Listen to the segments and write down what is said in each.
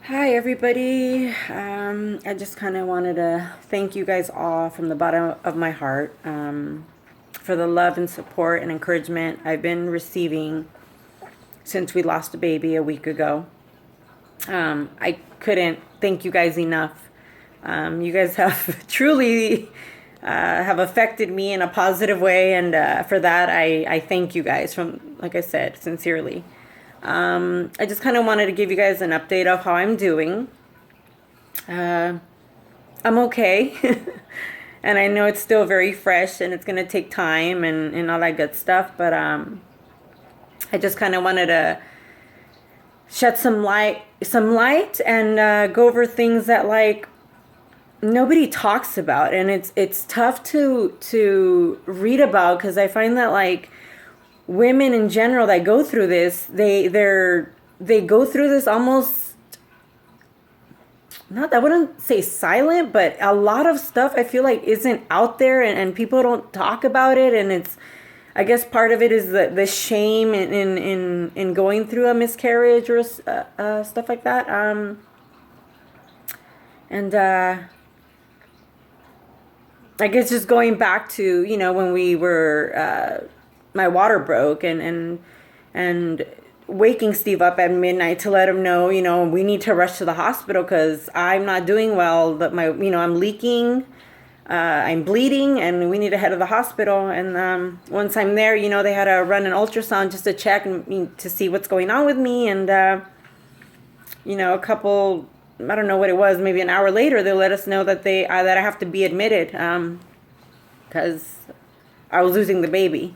Hi, everybody. I just kind of wanted to thank you guys all from the bottom of my heart for the love and support and encouragement I've been receiving since we lost a baby a week ago. I couldn't thank you guys enough. You guys have truly have affected me in a positive way, and for that, I thank you guys from, like I said, sincerely. I just kind of wanted to give you guys an update of how I'm doing. Uh, I'm okay. And I know it's still very fresh and it's going to take time and all that good stuff. But I just kind of wanted to shed some light and go over things that like nobody talks about. And it's tough to read about because I find that like women in general that go through this, they go through this almost, not, I wouldn't say silent, but a lot of stuff I feel like isn't out there, and people don't talk about it. And it's, I guess part of it is the shame in going through a miscarriage or stuff like that. And I guess just going back to, when we were, my water broke, and waking Steve up at midnight to let him know, we need to rush to the hospital because I'm not doing well. That I'm leaking, I'm bleeding, and we need to head to the hospital. And once I'm there, they had to run an ultrasound just to check and to see what's going on with me. And a couple, I don't know what it was, maybe an hour later, they let us know that that I have to be admitted because I was losing the baby.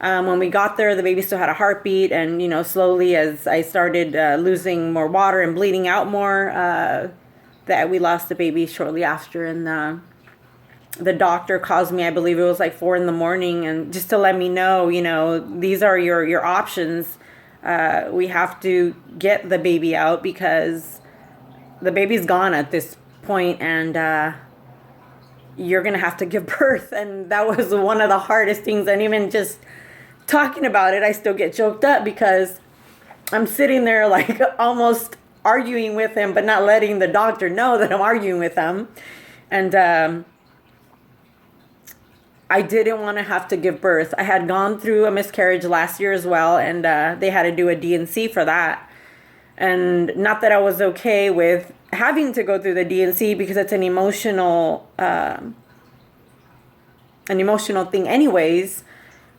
When we got there, the baby still had a heartbeat, and slowly as I started losing more water and bleeding out more, that we lost the baby shortly after. And the doctor calls me, I believe it was like 4 a.m, and just to let me know, these are your options. We have to get the baby out because the baby's gone at this point, and you're gonna have to give birth. And that was one of the hardest things, and even just talking about it, I still get choked up because I'm sitting there like almost arguing with him, but not letting the doctor know that I'm arguing with him. And I didn't want to have to give birth. I had gone through a miscarriage last year as well, and they had to do a D&C for that. And not that I was okay with having to go through the D&C because it's an emotional thing anyways.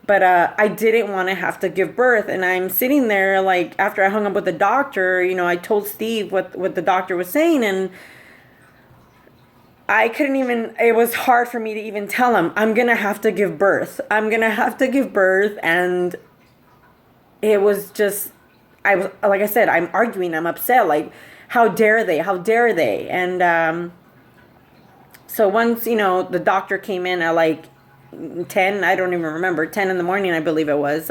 But I didn't want to have to give birth. And I'm sitting there, like, after I hung up with the doctor, I told Steve what the doctor was saying. And I couldn't even, it was hard for me to even tell him, I'm going to have to give birth. I'm going to have to give birth. And it was just, like I said, I'm arguing, I'm upset. Like, how dare they? How dare they? And so once, the doctor came in at like 10, I don't even remember, 10 in the morning, I believe it was.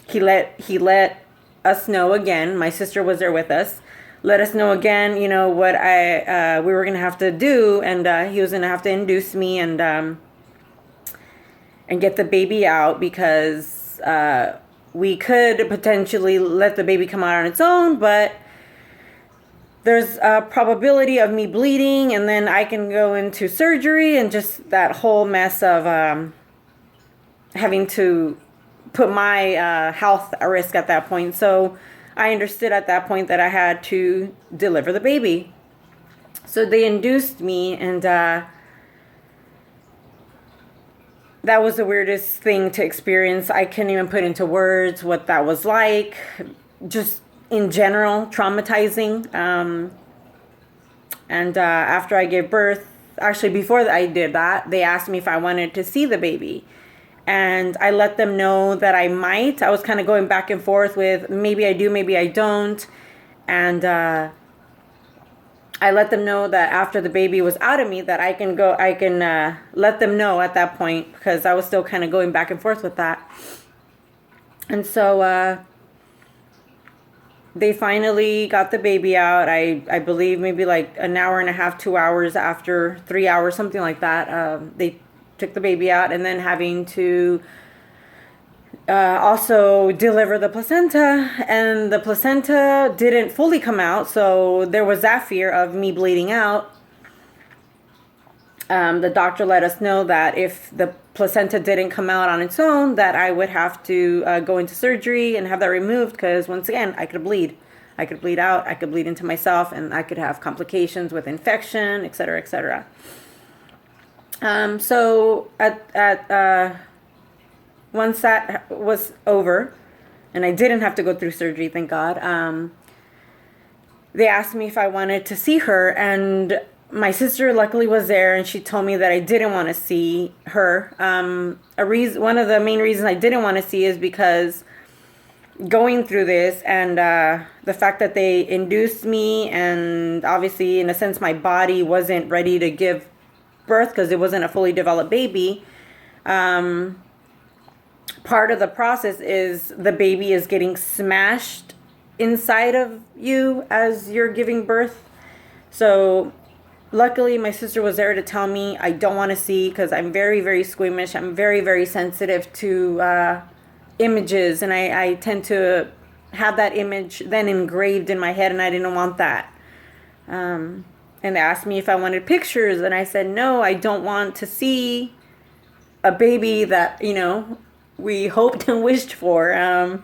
He let us know again. My sister was there with us. Let us know again, what we were gonna have to do, and he was gonna have to induce me and get the baby out because we could potentially let the baby come out on its own, but there's a probability of me bleeding, and then I can go into surgery, and just that whole mess of having to put my health at risk at that point. So I understood at that point that I had to deliver the baby. So they induced me, and that was the weirdest thing to experience. I couldn't even put into words what that was like. Just in general, traumatizing. And after I gave birth, actually before I did that, they asked me if I wanted to see the baby. And I let them know that I might. I was kind of going back and forth with maybe I do, maybe I don't. And I let them know that after the baby was out of me that I can let them know at that point, because I was still kind of going back and forth with that. And so they finally got the baby out. I believe maybe like an hour and a half, 2 hours after, 3 hours, something like that. They took the baby out, and then having to also deliver the placenta, and the placenta didn't fully come out, so there was that fear of me bleeding out. The doctor let us know that if the placenta didn't come out on its own, that I would have to go into surgery and have that removed, because once again, I could bleed. I could bleed out, I could bleed into myself, and I could have complications with infection, etc., etc. So once that was over, and I didn't have to go through surgery, thank God, they asked me if I wanted to see her, and my sister luckily was there, and she told me that I didn't want to see her. One of the main reasons I didn't want to see is because going through this, and the fact that they induced me, and obviously in a sense my body wasn't ready to give birth because it wasn't a fully developed baby. Part of the process is the baby is getting smashed inside of you as you're giving birth. So luckily my sister was there to tell me I don't want to see, because I'm very, very squeamish. I'm very, very sensitive to images, and I tend to have that image then engraved in my head, and I didn't want that. And they asked me if I wanted pictures, and I said no, I don't want to see a baby that, we hoped and wished for. I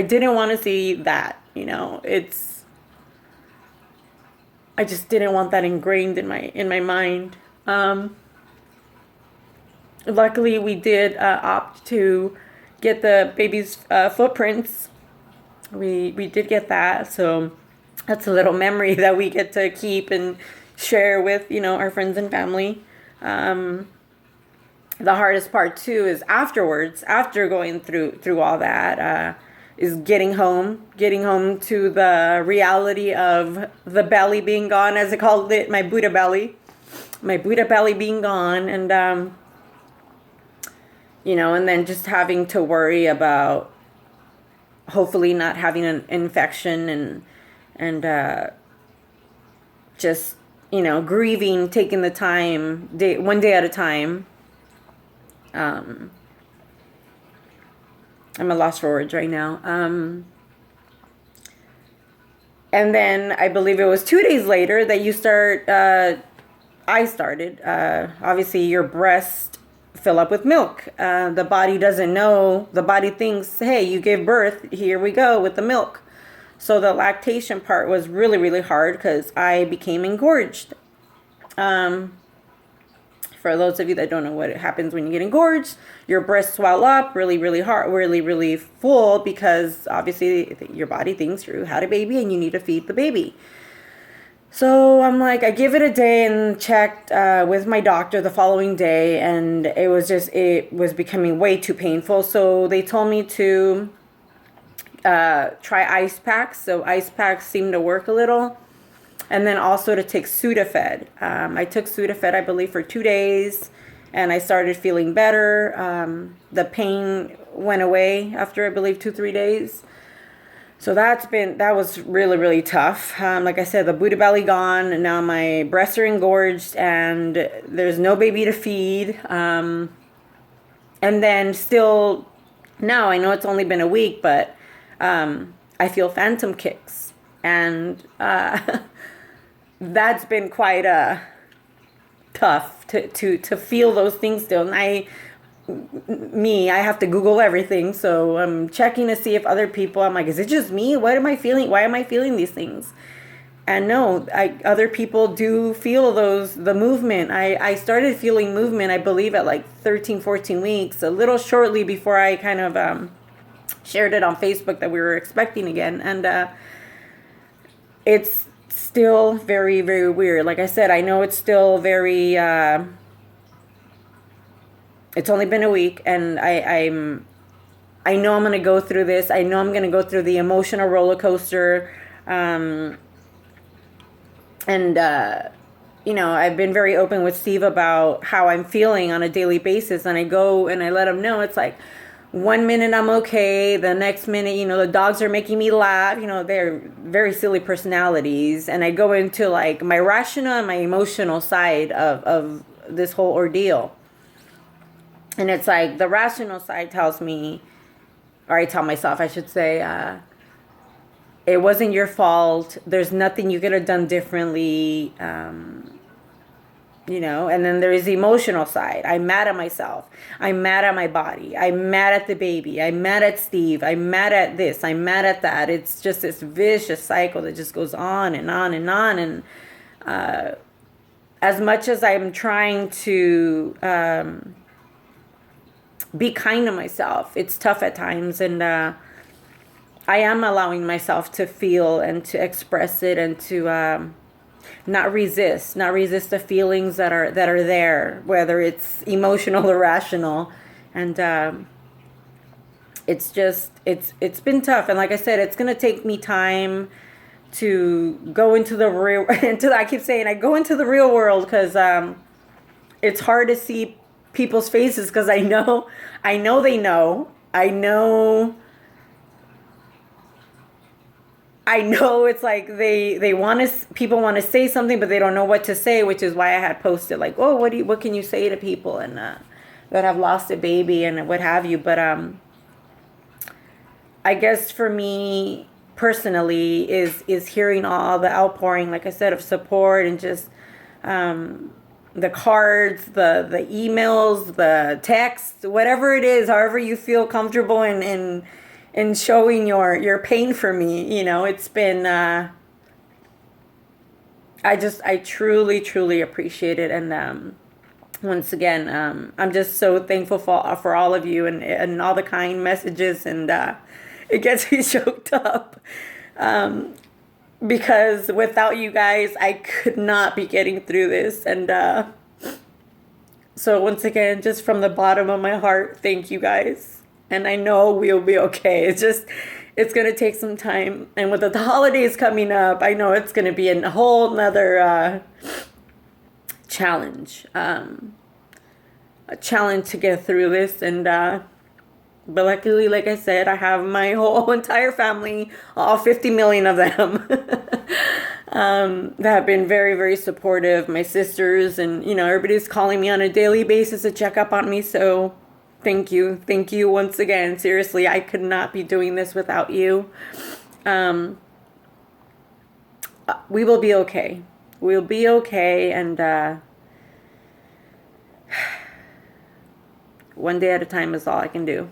didn't want to see that, I just didn't want that ingrained in my mind. Luckily we did opt to get the baby's footprints. We did get that, so that's a little memory that we get to keep and share with our friends and family. The hardest part too is afterwards, after going through all that, is getting home to the reality of the belly being gone, as I called it, my Buddha belly being gone, and and then just having to worry about hopefully not having an infection, and just grieving, taking the time, one day at a time. I'm a loss for words right now. And then I believe it was 2 days later that I started, obviously your breast fill up with milk. The body doesn't know, the body thinks, hey, you gave birth, here we go with the milk. So the lactation part was really, really hard because I became engorged. For those of you that don't know what happens when you get engorged, your breasts swell up really, really hard, really, really full, because obviously your body thinks you had a baby and you need to feed the baby. So I'm like, I give it a day and checked with my doctor the following day, and it was becoming way too painful. So they told me to try ice packs. So ice packs seemed to work a little. And then also to take Sudafed. I took Sudafed, I believe, for 2 days, and I started feeling better. The pain went away after, I believe, 2-3 days. So that was really, really tough. Like I said, the Buddha belly gone, and now my breasts are engorged, and there's no baby to feed. And then still, now I know it's only been a week, but I feel phantom kicks, and that's been quite tough to feel those things still. And I have to Google everything, so I'm checking to see if other people, I'm like, is it just me? What am I feeling? Why am I feeling these things? And no, other people do feel the movement. I started feeling movement, I believe, at like 13, 14 weeks, a little shortly before I kind of shared it on Facebook that we were expecting again. And it's still very, very weird. Like I said, I know it's still very, it's only been a week, and I know I'm going to go through this. I know I'm going to go through the emotional roller coaster. I've been very open with Steve about how I'm feeling on a daily basis, and I go and I let him know. It's like, 1 minute I'm okay, the next minute, the dogs are making me laugh. They're very silly personalities. And I go into like my rational and my emotional side of this whole ordeal. And it's like the rational side tells me, or I tell myself, I should say, it wasn't your fault. There's nothing you could have done differently. And then there is the emotional side. I'm mad at myself. I'm mad at my body. I'm mad at the baby. I'm mad at Steve. I'm mad at this. I'm mad at that. It's just this vicious cycle that just goes on and on and on. And as much as I'm trying to be kind to myself, it's tough at times. And I am allowing myself to feel and to express it, and to not resist the feelings that are there, whether it's emotional or rational. And it's been tough. And like I said, it's gonna take me time to go into the real I keep saying I go into the real world, because it's hard to see people's faces, because I know they know. I know it's like they want to, people want to say something, but they don't know what to say, which is why I had posted like, oh, what can you say to people and that have lost a baby and what have you. But I guess for me personally is hearing all the outpouring, like I said, of support, and just the cards, the emails, the texts, whatever it is, however you feel comfortable in showing your pain for me. It's been I truly appreciate it. And once again, I'm just so thankful for all of you and all the kind messages. And it gets me choked up, because without you guys I could not be getting through this. And so once again, just from the bottom of my heart, thank you guys. And I know we'll be okay. It's going to take some time. And with the holidays coming up, I know it's going to be a whole nother challenge. A challenge to get through this. And but luckily, like I said, I have my whole entire family, all 50 million of them, that have been very, very supportive. My sisters and, everybody's calling me on a daily basis to check up on me. So thank you once again. Seriously, I could not be doing this without you. We will be okay. We'll be okay. And one day at a time is all I can do.